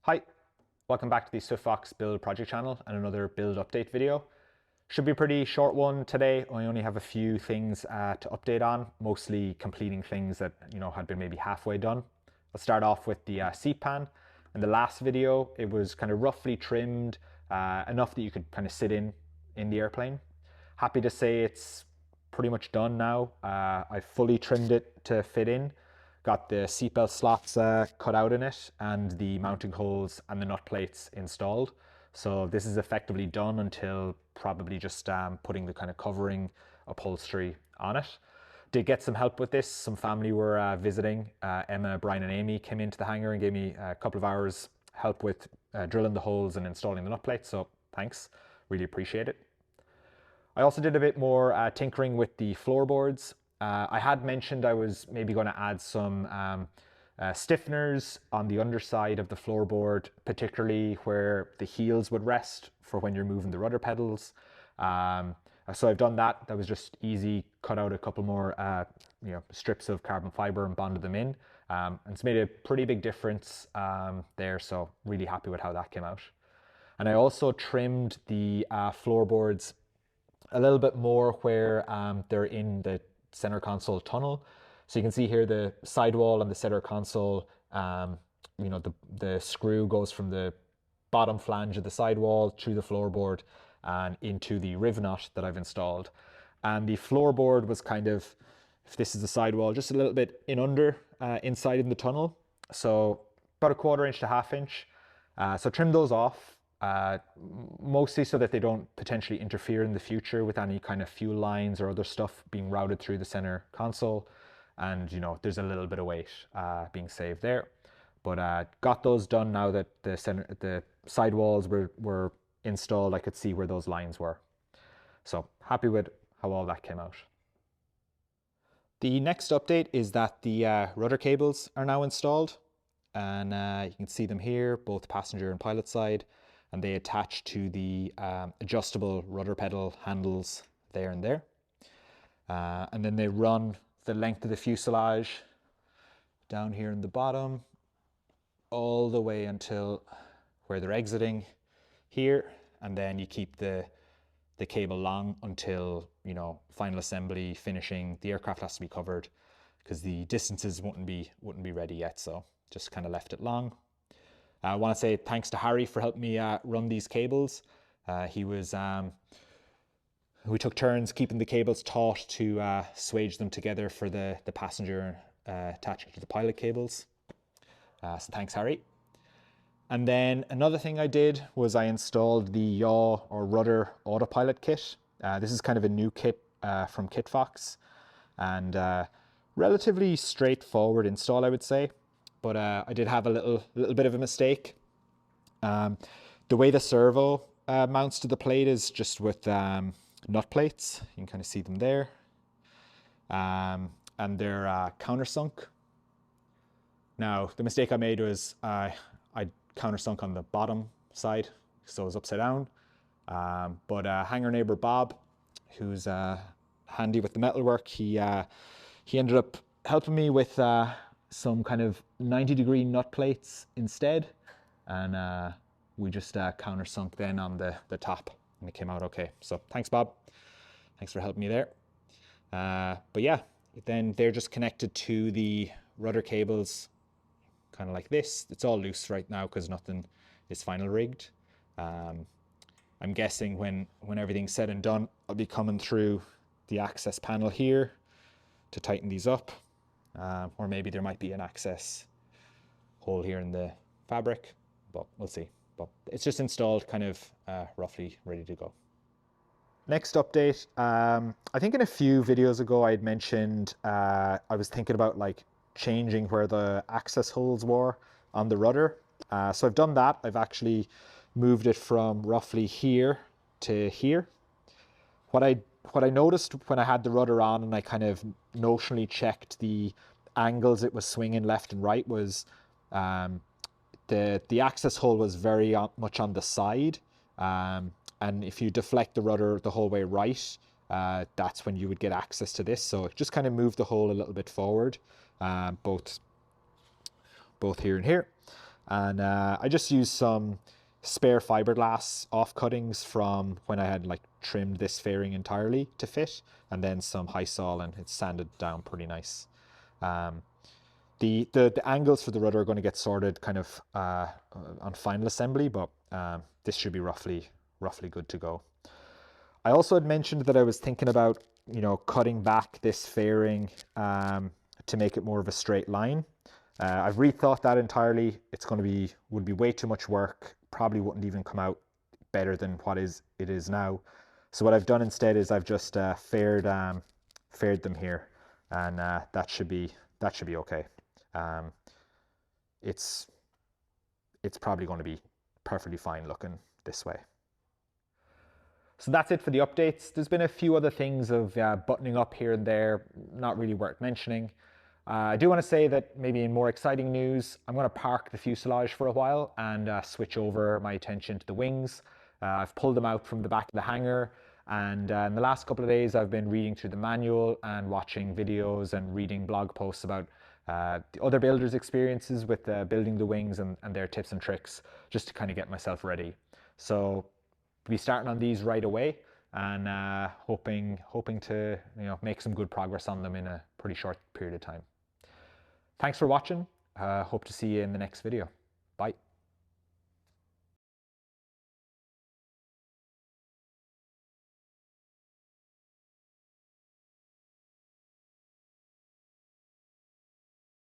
Hi, welcome back to the SwiftFox Build Project channel and another build update video. Should be a pretty short one today. I only have a few things to update on, mostly completing things that had been maybe halfway done. I'll start off with the seat pan. In the last video, it was kind of roughly trimmed enough that you could kind of sit in the airplane. Happy to say it's pretty much done now. I fully trimmed it to fit in. Got the seatbelt slots cut out in it and the mounting holes and the nut plates installed. So this is effectively done until probably just putting the kind of covering upholstery on it. Did get some help with this. Some family were visiting. Emma, Brian and Amy came into the hangar and gave me a couple of hours help with drilling the holes and installing the nut plates. So thanks, really appreciate it. I also did a bit more tinkering with the floorboards. I had mentioned I was maybe going to add some stiffeners on the underside of the floorboard, particularly where the heels would rest for when you're moving the rudder pedals. So I've done that. That was just easy. Cut out a couple more strips of carbon fiber and bonded them in. And it's made a pretty big difference there. So really happy with how that came out. And I also trimmed the floorboards a little bit more where they're in the center console tunnel. So you can see here the sidewall and the center console, the screw goes from the bottom flange of the sidewall through the floorboard and into the riv nut that I've installed. And the floorboard was kind of, if this is the sidewall, just a little bit inside in the tunnel. So about 1/4 inch to 1/2 inch. So trim those off. Mostly so that they don't potentially interfere in the future with any kind of fuel lines or other stuff being routed through the center console. And there's a little bit of weight being saved there. But got those done now that the sidewalls were installed. I could see where those lines were. So happy with how all that came out. The next update is that the rudder cables are now installed. And you can see them here, both passenger and pilot side. And they attach to the adjustable rudder pedal handles there and there. And then they run the length of the fuselage down here in the bottom, all the way until where they're exiting here. And then you keep the cable long until, final assembly, finishing. The aircraft has to be covered because the distances wouldn't be ready yet. So just kind of left it long. I want to say thanks to Harry for helping me run these cables. We took turns keeping the cables taut to swage them together for the passenger attaching to the pilot cables. So thanks, Harry. And then another thing I did was I installed the yaw or rudder autopilot kit. This is kind of a new kit from Kitfox and relatively straightforward install, I would say. But I did have a little bit of a mistake. The way the servo mounts to the plate is just with nut plates. You can kind of see them there. And they're countersunk. Now, the mistake I made was I countersunk on the bottom side, so it was upside down. But hangar neighbor Bob, who's handy with the metalwork, he ended up helping me with some kind of 90-degree nut plates instead, and we just countersunk then on the top, and it came out okay. So thanks, Bob. Thanks for helping me there. But yeah, then they're just connected to the rudder cables, kind of like this. It's all loose right now because nothing is final rigged. I'm guessing when everything's said and done, I'll be coming through the access panel here to tighten these up. Or maybe there might be an access hole here in the fabric, but we'll see. But it's just installed kind of roughly ready to go. Next update, I think in a few videos ago I had mentioned I was thinking about like changing where the access holes were on the rudder. So I've done that. I've actually moved it from roughly here to here. What I noticed when I had the rudder on and I kind of notionally checked the angles it was swinging left and right was the access hole was very much on the side. And if you deflect the rudder the whole way right, that's when you would get access to this. So it just kind of moved the hole a little bit forward, both here and here. And I just used some spare fiberglass off cuttings from when I had like trimmed this fairing entirely to fit, and then some high sol, and it's sanded down pretty nice. Um, the angles for the rudder are going to get sorted kind of on final assembly, but this should be roughly good to go. I also had mentioned that I was thinking about, you know, cutting back this fairing to make it more of a straight line. I've rethought that entirely. It's going to would be way too much work. Probably wouldn't even come out better than what it is now. So what I've done instead is I've just faired them here, and that should be okay. It's probably going to be perfectly fine looking this way. So that's it for the updates. There's been a few other things of buttoning up here and there, not really worth mentioning. I do want to say that maybe in more exciting news, I'm going to park the fuselage for a while and switch over my attention to the wings. I've pulled them out from the back of the hangar, and in the last couple of days I've been reading through the manual and watching videos and reading blog posts about the other builders' experiences with building the wings and their tips and tricks, just to kind of get myself ready. So be starting on these right away, and hoping to, you know, make some good progress on them in a pretty short period of time. Thanks for watching. Hope to see you in the next video. Bye.